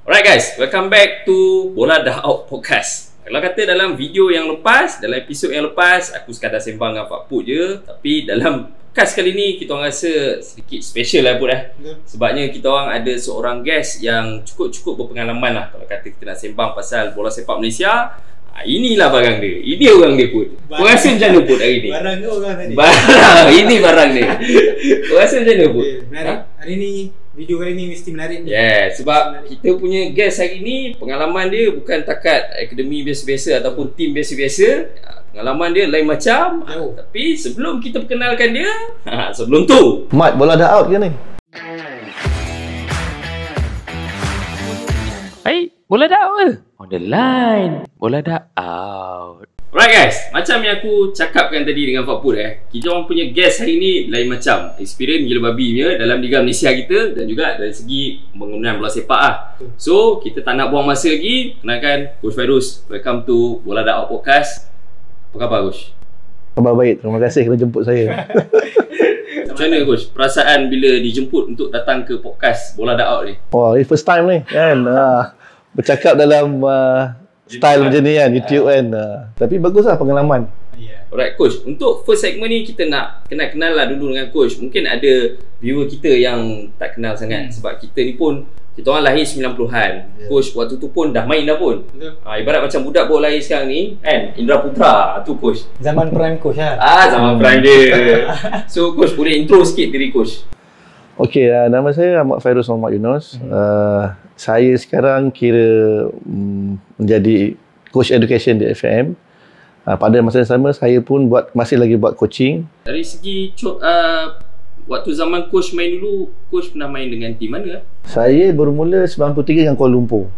Alright guys, welcome back to Bola Dah Out Podcast. Kalau kata dalam video yang lepas, dalam episod yang lepas, aku sekadar sembang dengan Pak Put je. Tapi dalam podcast kali ni, kita orang rasa sedikit special lah Put Sebabnya kita orang ada seorang guest yang cukup-cukup berpengalaman lah. Kalau kata kita nak sembang pasal bola sepak Malaysia, inilah barang dia. Ini orang dia Put. Kau rasa macam mana Put hari ni? Barang ke orang tadi? Barang, ini barang dia. Kau rasa macam mana Put? Menarik. Hari ni, video kali ni mesti menarik ni. Sebab kita punya guest hari ni, pengalaman dia bukan takat akademi biasa-biasa ataupun tim biasa-biasa. Pengalaman dia lain macam. Tapi sebelum kita perkenalkan dia, sebelum tu, Mat, bola dah out ke ni? Hai, bola dah out ke? On the line. Bola dah out. alright guys, macam yang aku cakapkan tadi dengan Pak Put kita orang punya guest hari ni lain macam. Experience gila babi punya dalam Liga Malaysia kita dan juga dari segi pembangunan bola sepak lah. So, kita tak nak buang masa lagi. Kenalkan Coach Fairuz. Welcome to Bola Dah Out Podcast. Apa khabar Coach? Khabar baik, terima kasih kerana jemput saya. Macam mana Coach? Perasaan bila dijemput untuk datang ke podcast Bola Dah Out ni? Wah, ini first time ni kan. Bercakap dalam style macam ni kan, YouTube kan. Tapi baguslah pengalaman. Alright Coach, untuk first segment ni kita nak kenal-kenal lah dulu dengan Coach. Mungkin ada viewer kita yang tak kenal sangat sebab kita ni pun, kita orang lahir 90-an. Coach waktu tu pun dah main dah pun. Ibarat macam budak baru lahir sekarang ni kan, Indra Putra tu Coach. Zaman prime Coach lah. Zaman prime dia. So Coach boleh intro sikit diri Coach? Okey, nama saya Ahmad Fairuz Muhammad Yunus. Saya sekarang kira menjadi coach education di FAM. Pada masa yang sama saya pun masih lagi buat coaching. Dari segi waktu zaman Coach main dulu, Coach pernah main dengan tim mana? Saya bermula 93 dengan Kuala Lumpur.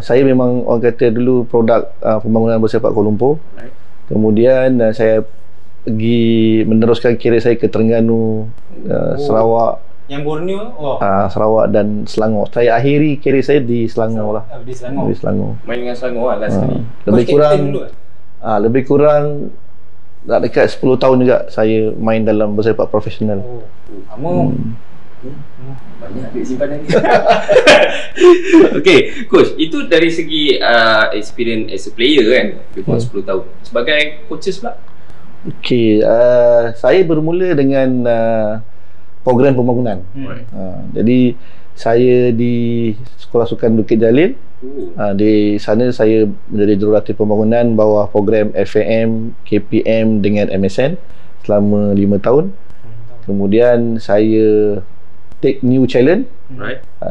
Saya memang orang kata dulu produk pembangunan bola sepak Kuala Lumpur. Kemudian saya pergi meneruskan karier saya ke Terengganu, Sarawak. Yang Borneo? Sarawak dan Selangor. Saya akhiri karier saya di Selangor lah. Di Selangor. Di Selangor. Main dengan Selangor lah last kali. Lebih kurang tak dekat 10 tahun juga saya main dalam bola sepak profesional. Banyak duit simpanan ni. Okay Coach, itu dari segi experience as a player kan, lebih kurang 10 tahun. Sebagai coaches pula? Okay, saya bermula dengan program pembangunan. Jadi saya di Sekolah Sukan Bukit Jalil. Di sana saya menjadi jurulatih pembangunan bawah program FAM, KPM dengan MSN selama 5 tahun. Kemudian saya take new challenge.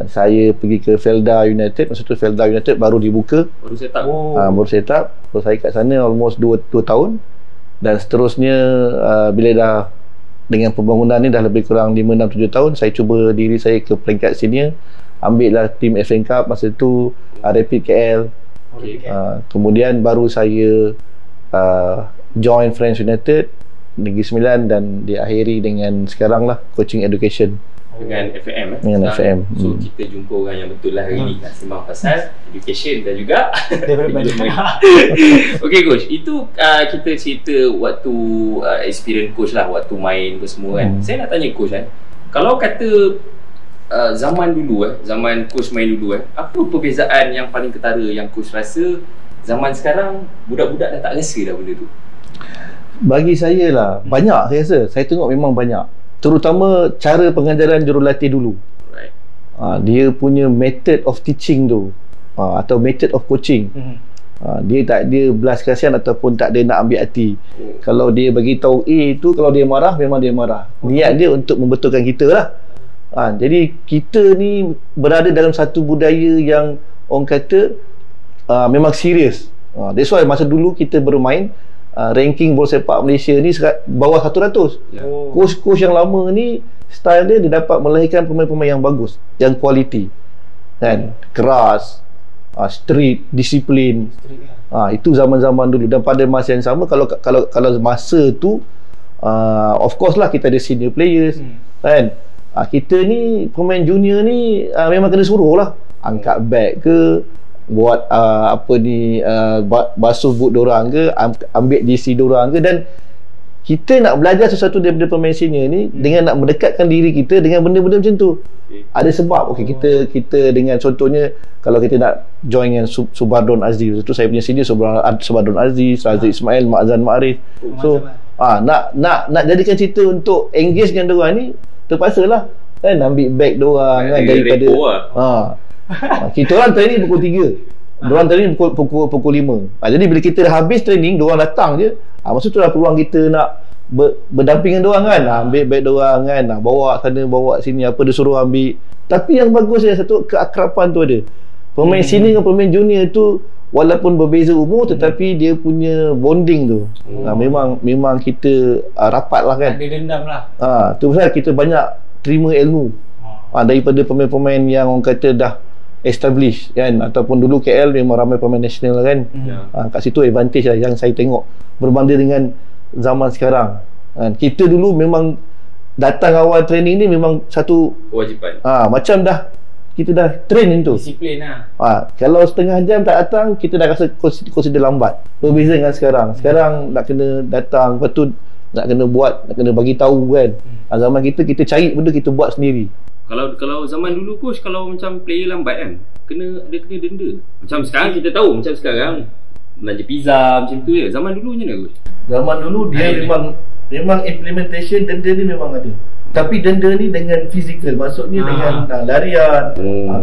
Saya pergi ke Felda United. Masa tu Felda United baru dibuka, baru set up. So saya kat sana almost 2 tahun. Dan seterusnya bila dah dengan pembangunan ni dah lebih kurang 5, 6, 7 tahun, saya cuba diri saya ke peringkat senior. Ambil lah tim FA Cup masa tu, Rapid KL. Kemudian baru saya join Friends United Negeri Sembilan dan diakhiri dengan sekarang lah coaching education dengan FAM dengan FAM. So kita jumpa orang yang betul lah hari ni nak sembang pasal education dan juga development. Okay Coach, itu kita cerita waktu experience Coach lah, waktu main tu semua kan. Saya nak tanya Coach kalau kata zaman dulu zaman Coach main dulu apa perbezaan yang paling ketara yang Coach rasa zaman sekarang budak-budak dah tak rasa dah benda tu? Bagi saya lah, banyak saya rasa. Saya tengok memang banyak. Terutama cara pengajaran jurulatih dulu. Dia punya method of teaching tu atau method of coaching. Dia tak dia belas kasihan ataupun tak dia nak ambil hati. Kalau dia bagi tahu A tu, kalau dia marah memang dia marah. Niat dia untuk membetulkan kita lah. Jadi kita ni berada dalam satu budaya yang orang kata memang serius. That's why masa dulu kita bermain ranking bola sepak Malaysia ni bawah 100. Coach-coach yang lama ni style dia dapat melahirkan pemain-pemain yang bagus, yang kualiti kan, keras, strict, disiplin. Itu zaman-zaman dulu. Dan pada masa yang sama, kalau masa tu of course lah kita ada senior players kan. Kita ni pemain junior ni memang kena suruh lah angkat bag ke, buat basuh boot dorang ke, ambil JC dorang ke. Dan Kita nak belajar sesuatu daripada pemain senior ni dengan nak mendekatkan diri kita dengan benda-benda macam tu. Ada sebab. Okey, kita dengan contohnya kalau kita nak join dengan Subardon Aziz, itu saya punya senior Subardon Aziz, Razik Ismail, Ma'zan Ma'arif. So nak jadikan cerita untuk engage dengan diorang ni, terpaksalah kan ambil back diorang kan, daripada kita orang training pukul 3, diorang training pukul 5. Jadi bila kita dah habis training, diorang datang je, masa tu lah peluang kita nak berdamping dengan diorang kan, ambil back diorang kan, bawa sana bawa sini, apa dia suruh ambil. Tapi yang bagus dia satu, keakraban tu ada. Pemain senior dengan pemain junior tu walaupun berbeza umur, tetapi dia punya bonding tu memang kita rapat lah kan, ada dendam lah. Tu pasal kita banyak terima ilmu daripada pemain-pemain yang orang kata dah established kan, ataupun dulu KL memang ramai pemain nasional kan. Kat situ advantage lah yang saya tengok berbanding dengan zaman sekarang kan. Kita dulu memang datang awal training ni memang satu kewajipan. Macam dah kita dah train itu, disiplin lah. Kalau setengah jam tak datang, kita dah rasa consider lambat. Berbeza dengan sekarang nak kena datang, lepas tu nak kena buat, nak kena bagi tahu kan. Zaman kita cari benda, kita buat sendiri. Kalau zaman dulu coach, kalau macam player lambat kan, kena denda. Macam sekarang kita tahu, macam sekarang belanja pizza macam tu je. Zaman dulu macam mana coach? Zaman dulu dia memang implementation denda ni memang ada. Tapi denda ni dengan fizikal, maksudnya dengan larian,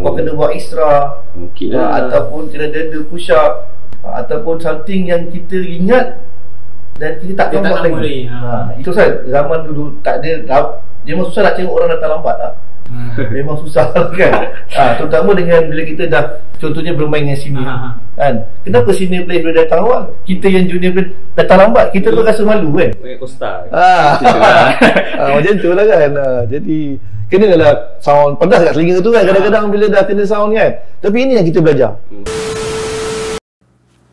kau kena buat extra, ataupun kena denda push up, ataupun something yang kita ingat dan kita tak buat lagi. Itu sahaja. Zaman dulu tak ada, dia memang susah nak tengok orang datang lambat lah. Memang susah kan. Terutama dengan bila kita dah contohnya bermain dengan senior kan. Kenapa senior player boleh datang awal, kita yang junior player datang lambat, kita pun rasa malu kan. Costa. Macam tu lah kan. Jadi kena lah sound pedas kat telinga tu kan kadang-kadang bila dah kena sound kan. Tapi ini yang kita belajar.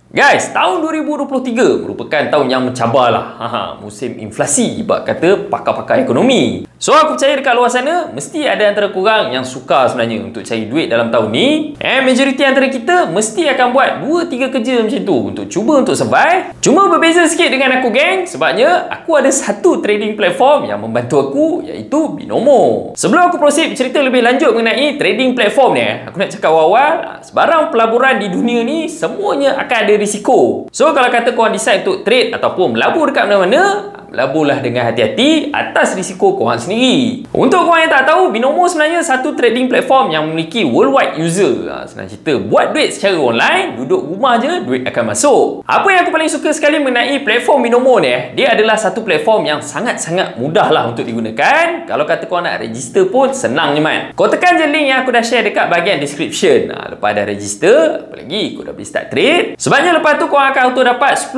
Guys, tahun 2023 merupakan tahun yang mencabarlah. Musim inflasi, ibarat kata pakar-pakar ekonomi. So aku percaya dekat luar sana mesti ada antara korang yang suka sebenarnya untuk cari duit dalam tahun ni. And majoriti antara kita mesti akan buat 2-3 kerja macam tu untuk cuba untuk survive. Cuma berbeza sikit dengan aku geng, sebabnya aku ada satu trading platform yang membantu aku, iaitu Binomo. Sebelum aku proceed bercerita lebih lanjut mengenai trading platform ni, aku nak cakap awal-awal, sebarang pelaburan di dunia ni semuanya akan ada risiko. So kalau kata korang decide untuk trade ataupun melabur dekat mana-mana, melaburlah dengan hati-hati atas risiko korang sendiri. Untuk korang yang tak tahu, Binomo sebenarnya satu trading platform yang memiliki worldwide user. Senang cerita, buat duit secara online, duduk rumah je, duit akan masuk. Apa yang aku paling suka sekali mengenai platform Binomo ni, dia adalah satu platform yang sangat-sangat mudah lah untuk digunakan. Kalau kata korang nak register pun senang je man. Kau tekan je link yang aku dah share dekat bahagian description. Lepas dah register, apa lagi kau dah boleh start trade. Sebabnya lepas tu korang akan auto dapat 10,000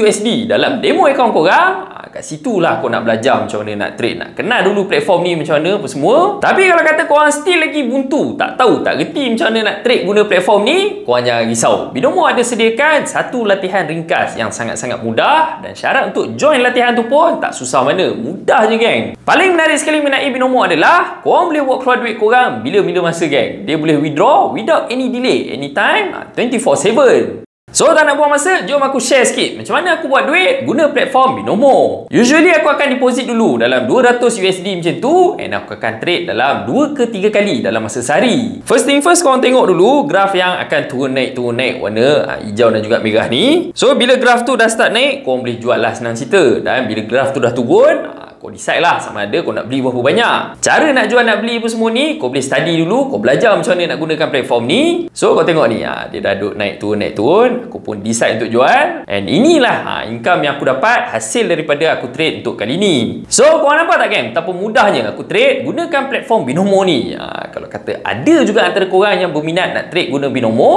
USD dalam demo account korang. Kat situlah kau nak belajar macam mana nak trade, nak kenal dulu platform ni macam mana apa semua. Tapi kalau kata korang still lagi buntu, tak tahu, tak reti macam mana nak trade guna platform ni, korang jangan risau. Binomo ada sediakan satu latihan ringkas yang sangat-sangat mudah, dan syarat untuk join latihan tu pun tak susah mana, mudah je geng. Paling menarik sekali mengenai Binomo adalah korang boleh buat keluar duit korang bila-bila masa geng. Dia boleh withdraw without any delay, anytime, 24/7. So tak nak buang masa, jom aku share sikit macam mana aku buat duit guna platform Binomo. Usually aku akan deposit dulu dalam 200 USD macam tu, and aku akan trade dalam 2 ke 3 kali dalam masa sehari. First thing first, korang tengok dulu graf yang akan turun naik warna hijau dan juga merah ni. So bila graf tu dah start naik, korang boleh jual lah, senang cerita. Dan bila graf tu dah turun, kau decide lah sama ada kau nak beli berapa banyak. Cara nak jual nak beli apa semua ni, kau boleh study dulu, kau belajar macam mana nak gunakan platform ni. So kau tengok ni, dia dah duduk naik turun. Aku pun decide untuk jual. And inilah income yang aku dapat hasil daripada aku trade untuk kali ni. So korang nampak tak geng, betapa mudahnya aku trade gunakan platform Binomo ni. Kalau kata ada juga antara korang yang berminat nak trade guna Binomo,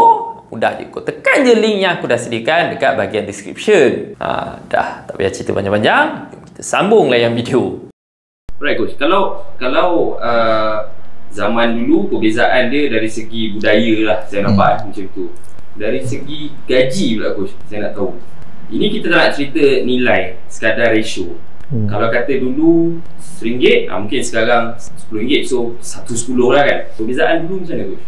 mudah je, kau tekan je link yang aku dah sediakan dekat bahagian description. Dah, tak payah cerita panjang-panjang, kita sambunglah yang video. Alright coach, kalau zaman dulu perbezaan dia dari segi budaya lah saya nampak macam tu. Dari segi gaji pula coach, saya nak tahu. Ini kita tak nak cerita nilai, sekadar ratio. Kalau kata dulu RM1, mungkin sekarang RM10, so 110 lah kan. Perbezaan dulu macam mana coach?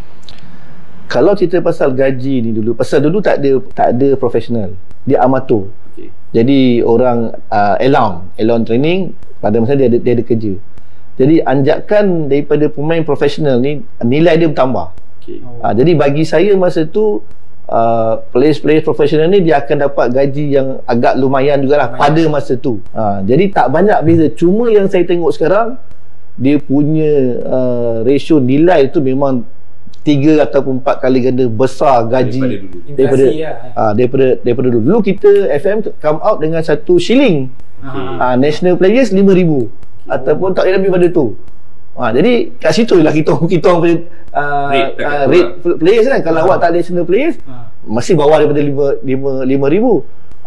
Kalau cerita pasal gaji ni dulu, pasal dulu tak ada profesional, dia amatur. Jadi orang Elon training, pada masa dia ada kerja. Jadi anjakan daripada pemain profesional ni, nilai dia bertambah. Jadi bagi saya masa tu players profesional ni dia akan dapat gaji yang agak lumayan jugalah pada masa tu. Jadi tak banyak beza. Cuma yang saya tengok sekarang, dia punya ratio nilai tu memang 3 ataupun 4 kali ganda besar gaji daripada dulu. Dulu kita FM come out dengan 1 shilling. National players 5,000 ataupun tak lebih pada tu. Jadi kat situ lah kita orang rate players kan. Kalau awak tak national players, masih bawah daripada 5,000.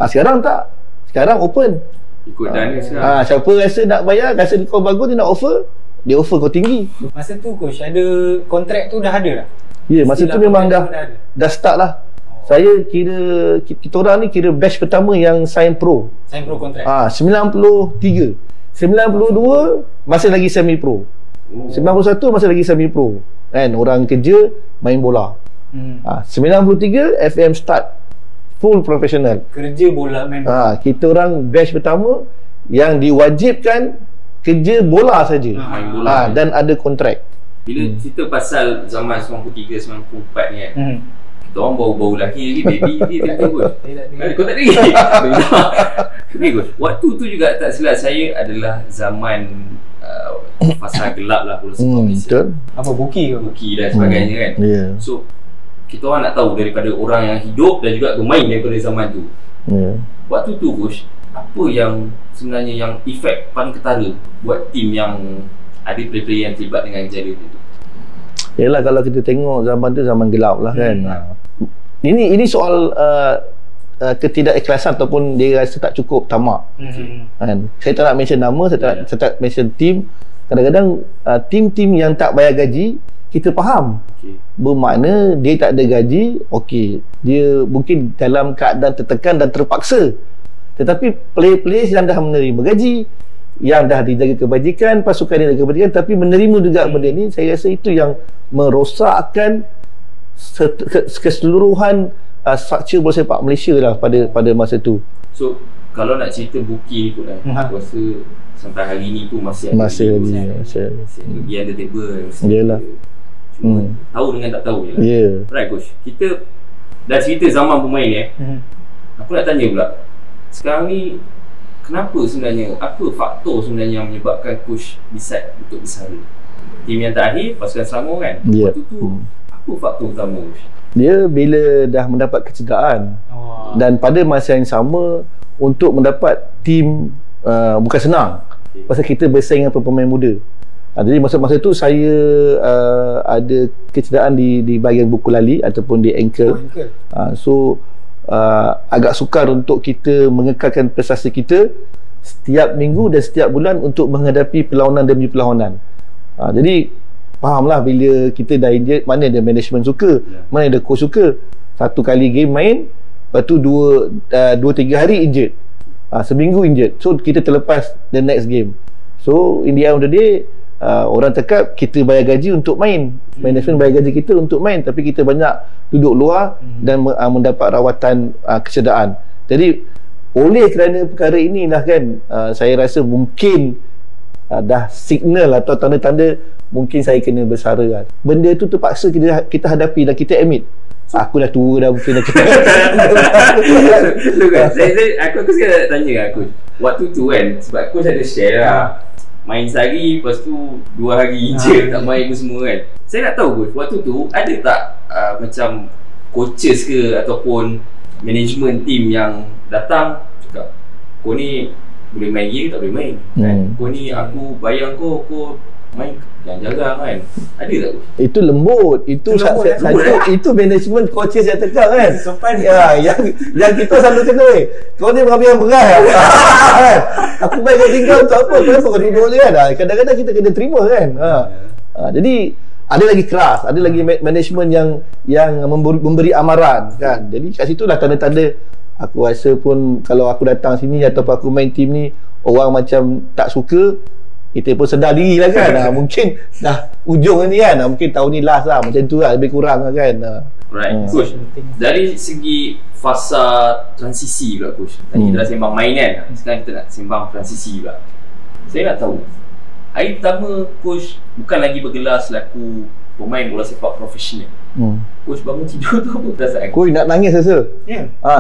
Sekarang tak. Sekarang open. Ikut dana sekarang. Siapa rasa nak bayar, rasa kau bagus, dia nak offer, dia offer kau tinggi. Masa tu coach ada kontrak tu dah ada dah? Ya, masa tu memang dah start lah. Saya kira kita orang ni kira batch pertama yang sign pro kontrak. 93. 92 masih lagi semi pro. 91 masih lagi semi pro. Kan orang kerja main bola. 93 FM start full professional. Kerja bola main bola. Kita orang batch pertama yang diwajibkan kerja bola saja. Dan ada kontrak. Bila cerita pasal zaman 93 94 ni kan. Kita orang baru lagi baby dia pun. Kau tak lagi. Okay, Gus. Waktu tu juga tak silap saya adalah zaman fasa gelap lah bola sepak Malaysia. Apa buki dan sebagainya kan. So kita orang nak tahu daripada orang yang hidup dan juga bermain daripada zaman tu. Waktu tu Gus, apa yang sebenarnya yang efek paling ketara buat tim yang ada player-player yang terlibat dengan kejadian itu? Yalah, kalau kita tengok zaman tu zaman gelap lah kan. Ini soal ketidakikhlasan ataupun dia rasa tak cukup, tamak. Kan? Saya tak nak mention nama, saya tak mention team. Kadang-kadang tim-tim yang tak bayar gaji, kita faham. Bermakna dia tak ada gaji, dia mungkin dalam keadaan tertekan dan terpaksa. Tetapi player-player yang dah menerima gaji, yang dah dijaga kebajikan, pasukan dia jaga kebajikan, tapi menerima juga benda ni, saya rasa itu yang merosakkan keseluruhan struktur bola sepak Malaysia lah pada masa tu. So kalau nak cerita buki ni pun aku rasa sampai hari ni pun masih lagi yang ada table. Yalah. Tahu dengan tak tahu je lah. Right coach, kita dah cerita zaman pemain ni. Aku nak tanya pula, sekarang ni kenapa sebenarnya, apa faktor sebenarnya yang menyebabkan coach decide untuk bersara? Tim yang terakhir pasukan Selangor kan. Waktu tu apa faktor utama coach? Dia bila dah mendapat kecederaan dan pada masa yang sama untuk mendapat tim bukan senang. Pasal kita bersaing dengan pemain muda. Jadi masa tu saya ada kecederaan di bahagian buku lali ataupun di ankle. So agak sukar untuk kita mengekalkan prestasi kita setiap minggu dan setiap bulan untuk menghadapi perlawanan demi perlawanan. Jadi fahamlah bila kita dah injured, mana ada management suka, mana ada coach suka. Satu kali game main, lepas tu 2-3 hari injured, seminggu injured, so kita terlepas the next game. So in the end of the day, orang cakap kita bayar gaji untuk main, management bayar gaji kita untuk main, tapi kita banyak duduk luar dan mendapat rawatan kecederaan. Jadi oleh kerana perkara inilah kan, saya rasa mungkin dah signal atau tanda-tanda mungkin saya kena bersara kan. Benda tu terpaksa kita hadapi dan kita admit. Aku dah tua dah, mungkin dah kena. Aku sekarang nak tanya aku, waktu tu kan, sebab coach ada share lah, main sehari, lepas tu 2 hari je tak main pun semua kan. Saya nak tahu coach, waktu tu ada tak macam coaches ke ataupun management team yang datang cakap, kau ni boleh main game tak boleh main kan? Kau ni aku bayar kau main yang jaga kan? Ada tak coach? Itu lembut. Itu itu management coaches yang tekan kan. Yang kita selalu cakap, kau ni mengambil yang berat kan? Aku bayar kau tinggal untuk apa? Kenapa kau duduk je kan? Kadang-kadang kita kena terima kan. Jadi ada lagi keras, ada lagi management yang memberi amaran kan. Jadi kat situlah tanda-tanda aku rasa pun kalau aku datang sini ataupun aku main tim ni, orang macam tak suka, kita pun sedar diri lah kan. Mungkin dah ujung ni kan, mungkin tahun ni last lah, macam tu lah, lebih kurang lah kan. Right. Coach, dari segi fasa transisi pula coach. Tadi kita dah sembang main kan. Sekarang kita nak sembang transisi pula. Saya nak tahu, hari pertama coach bukan lagi bergelar selaku pemain bola sepak profesional. Coach bangun tidur tu apa perasaan? Coach nak nangis rasa.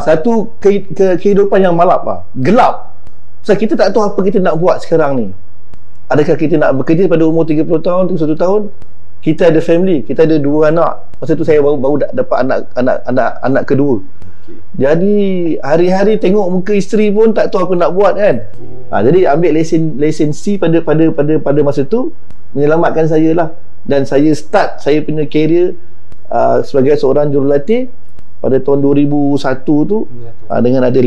Satu kehidupan yang malap gelap. Sebab kita tak tahu apa kita nak buat sekarang ni. Adakah kita nak bekerja pada umur 30 tahun, 31 tahun? Kita ada family, kita ada 2 anak. Masa tu saya baru dapat anak kedua. Jadi hari-hari tengok muka isteri pun tak tahu apa nak buat kan. Jadi ambil lesen C pada masa tu menyelamatkan saya lah. Dan saya start saya punya career sebagai seorang jurulatih pada tahun 2001 tu dengan ada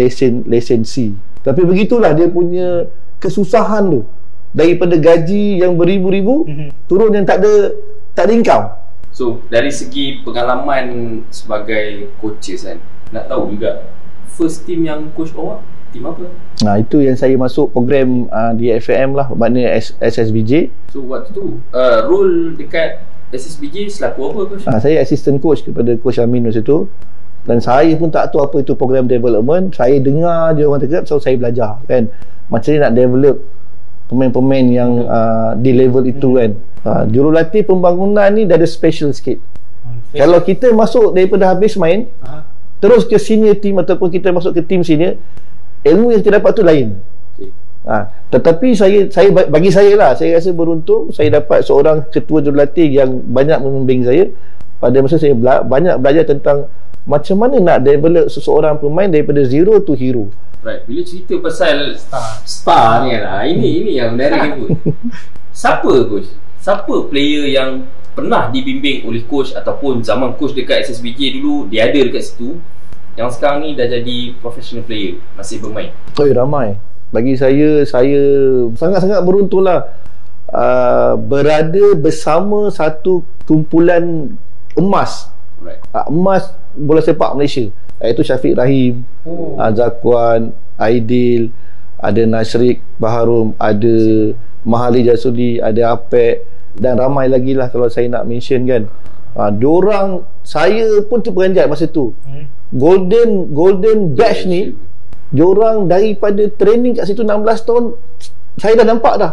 lesen C. Tapi begitulah dia punya kesusahan tu. Daripada gaji yang beribu-ribu turun yang tak ada income. So dari segi pengalaman sebagai coaches kan, nak tahu juga first team yang coach bawa team apa? Itu yang saya masuk program di FAM lah, maknanya SSBJ. So waktu tu role dekat SSBJ selaku apa coach? Saya assistant coach kepada Coach Amin masa tu. Dan saya pun tak tahu apa itu program development. Saya dengar je orang cakap, so saya belajar kan macam mana nak develop pemain-pemain yang di level itu kan. Jurulatih pembangunan ni dah ada special sikit. Kalau kita masuk daripada habis main terus ke senior team ataupun kita masuk ke team senior, ilmu yang kita dapat tu lain. Tetapi bagi saya lah, saya rasa beruntung saya dapat seorang ketua jurulatih yang banyak membimbing saya. Pada masa saya banyak belajar tentang macam mana nak develop seseorang pemain daripada zero to hero. Right. Bila cerita pasal star ni kan, ini yang menarik pun. Siapa coach? Siapa player yang pernah dibimbing oleh coach ataupun zaman coach dekat SSBJ dulu dia ada dekat situ, yang sekarang ni dah jadi professional player, masih bermain? Ramai. Bagi saya sangat-sangat beruntung lah berada bersama satu kumpulan emas. Right. Emas bola sepak Malaysia, iaitu Syafiq Rahim, Zakwan, Aidil, ada Nasrik Baharum, ada Mahali Jasudi, ada Apek, dan ramai lagi lah kalau saya nak mention kan. Diorang, saya pun terperanjat masa tu. Golden batch ni, diorang daripada training kat situ 16 tahun, saya dah nampak dah.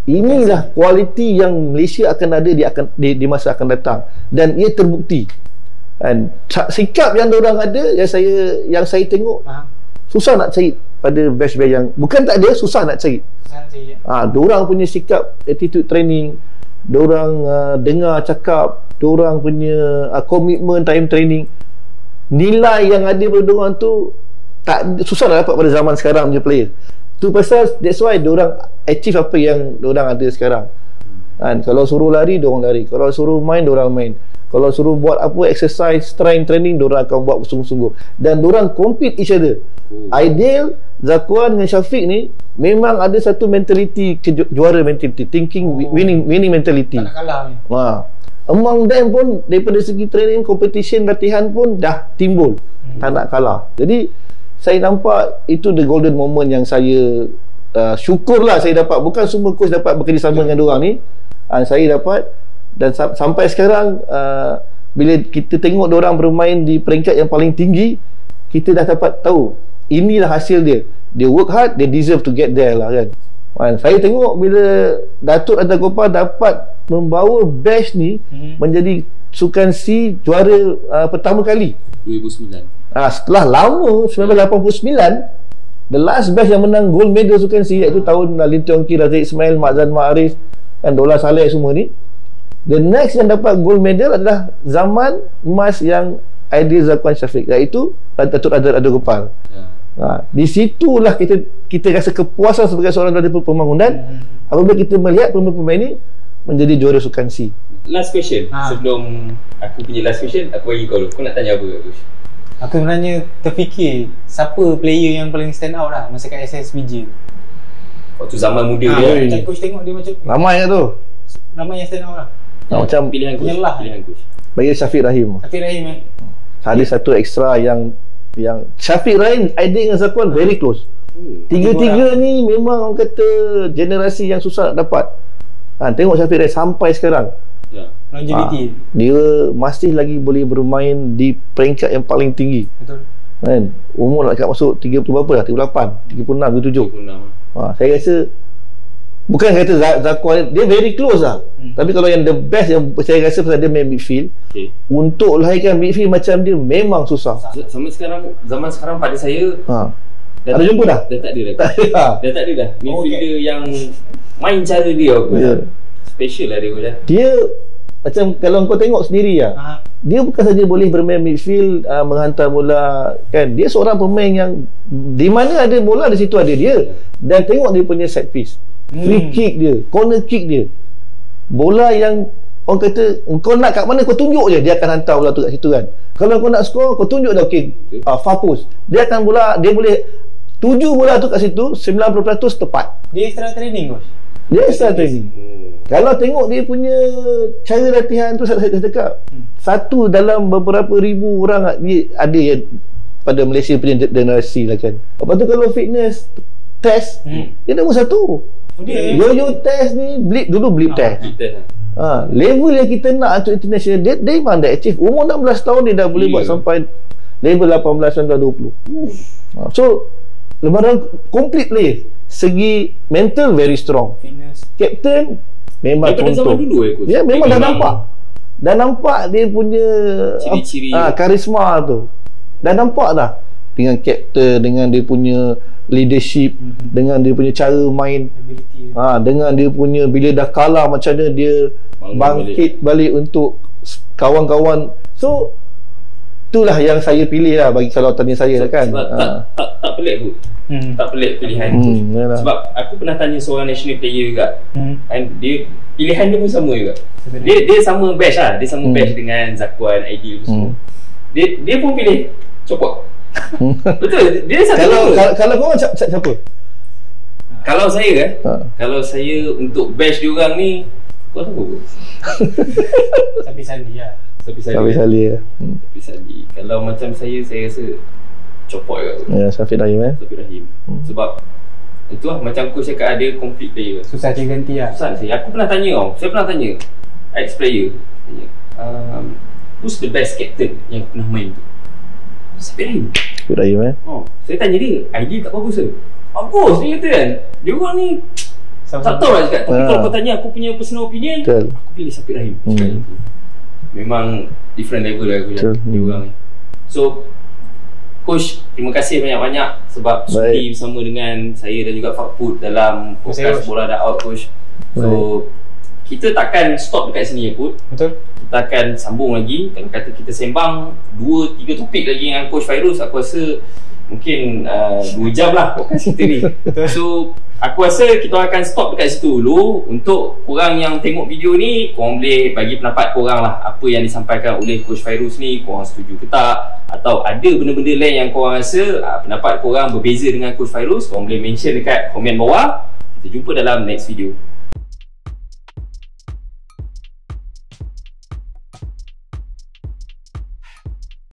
Inilah kualiti yang Malaysia akan ada di masa akan datang, dan ia terbukti. Dan sikap yang diorang ada, yang saya tengok susah nak cari pada batch-batch yang bukan tak ada, susah nak cari. Diorang punya sikap, attitude training, diorang dengar cakap, diorang punya komitmen time training, nilai yang ada pada diorang tu susah nak dapat pada zaman sekarang punya player. Tu pasal that's why diorang achieve apa yang diorang ada sekarang. Kalau suruh lari, diorang lari. Kalau suruh main, diorang main. Kalau suruh buat apa exercise, strength training, diorang akan buat bersungguh-sungguh. Dan diorang compete each other. Aidil, Zakwan dengan Syafiq ni memang ada satu mentality juara mentality, thinking winning mentality. Tak nak kalah ni. Among them pun daripada segi training, competition, latihan pun dah timbul. Tak nak kalah. Jadi saya nampak itu the golden moment yang saya syukurlah saya dapat. Bukan semua coach dapat bekerjasama dengan diorang ni. Saya dapat. Dan sampai sekarang bila kita tengok diorang bermain di peringkat yang paling tinggi, kita dah dapat tahu inilah hasil dia. Dia work hard, they deserve to get there lah kan. Saya tengok bila Datuk Razak Gopal dapat membawa batch ni menjadi Sukan C juara pertama kali 2009. Setelah lama 1989, the last batch yang menang gold medal Sukan C iaitu tahun Lin Tiong Ki, Razak Ismail, Makzan Ma'arif dan Dola Saleh semua ni. The next yang dapat gold medal adalah zaman emas yang Aidil, Zakwan, Syafiq, iaitu Datuk Razak Gopal. Di situlah kita rasa kepuasan sebagai seorang jurulatih pembangunan apabila kita melihat pemain-pemain ini menjadi juara Sukan C. Last question. Sebelum aku punya last question, aku bagi kau dulu. Kau nak tanya apa, Coach? Aku sebenarnya terfikir siapa player yang paling stand out lah masa kat SSBJ. Waktu zaman muda dia. Macam coach tengok dia macam ramai kan tu? Ramai yang stand out lah. Macam pilihan coach. Bagi Syafiq Rahim. Ada satu extra yang Syafiq Rahim, Aidil dengan Zakwan very close. Tiga-tiga ni memang orang kata generasi yang susah nak dapat. Tengok Syafiq Rahim sampai sekarang. Longevity. Dia masih lagi boleh bermain di peringkat yang paling tinggi. Betul. Kan? Umur nak kat masuk 30 berapa dah? 38, 36, 37. Saya rasa bukan kata Zakwan dia very close lah. Tapi kalau yang the best yang saya rasa pasal dia main midfield, untuk lahirkan midfield macam dia memang susah. Zaman sekarang pada saya ada jumpa dah? Dah tak ada dah. Midfielder yang main cara dia special lah dia. Dia macam kalau kau tengok sendiri lah, dia bukan saja boleh bermain midfield, menghantar bola kan. Dia seorang pemain yang di mana ada bola di situ ada dia. Dan tengok dia punya set piece, free kick dia, corner kick dia, bola yang orang kata kau nak kat mana kau tunjuk je, dia akan hantar bola tu kat situ kan. Kalau kau nak score kau tunjuk dah, okey, far post, dia akan dia boleh tuju bola tu kat situ 90% tepat. Dia extra training coach. Dia extra training. Kalau tengok dia punya cara latihan tu, saya cakap satu dalam beberapa ribu orang dia ada yang pada Malaysia punya generasi lah kan. Lepas tu kalau fitness test, dia nombor satu. Yo-yo test ni, blip test. Level yang kita nak untuk international, dia memang dah achieve. Umur 16 tahun dia dah boleh buat sampai level 18, 19, 20. So lembaran complete player. Segi mental very strong. Fitness. Captain memang contoh. Dia memang dah nampak dia punya ciri-ciri karisma tu. Dah nampak dah dengan captain, dengan dia punya leadership, dengan dia punya cara main, dengan dia punya bila dah kalah macam mana dia bangkit balik untuk kawan-kawan. So itulah yang saya pilih lah bagi kalau tanya saya lah kan. Tak pelik pun. Tak pelik pilihan tu. Sebab aku pernah tanya seorang national player juga. And dia pilihan dia pun sama juga. Dia sama batch lah. Dia sama batch dengan Zakwan, Aidil tu semua. Dia pun pilih Copot. Betul. Dia satu. Kalau korang siapa? Kalau saya kalau saya untuk batch dia orang ni, kau tahu. Sapi Sandi lah. Safi Salih. Kalau macam saya rasa Copot juga. Ya, Syafiq Rahim Syafiq Rahim. Sebab itulah macam coach cakap, ada complete player. Susah dia ganti lah. Susah saya. Aku pernah tanya Saya pernah tanya ex player, who's the best captain yang pernah main tu? Syafiq Rahim. Syafiq Rahim saya tanya dia, idea tak bagus ke? Bagus dia kata kan. Dia orang ni tak tahu lah cakap. Tapi kalau kau tanya aku punya personal opinion, aku pilih Syafiq Rahim. Memang different level lah aku dia orang ni. So Coach, terima kasih banyak-banyak sebab sudi bersama dengan saya dan juga Fakput dalam podcast Bola Dah Out, Coach. So kita takkan stop dekat sini ya, Put. Betul. Kita akan sambung lagi. Kalau kata kita sembang 2-3 topik lagi dengan Coach Fairuz, aku rasa mungkin 2 jam lah podcast kita ni. So aku rasa kita akan stop dekat situ dulu. Untuk korang yang tengok video ni, korang boleh bagi pendapat korang lah, apa yang disampaikan oleh Coach Fairuz ni, korang setuju ke tak, atau ada benda-benda lain yang korang rasa pendapat korang berbeza dengan Coach Fairuz, korang boleh mention dekat komen bawah. Kita jumpa dalam next video.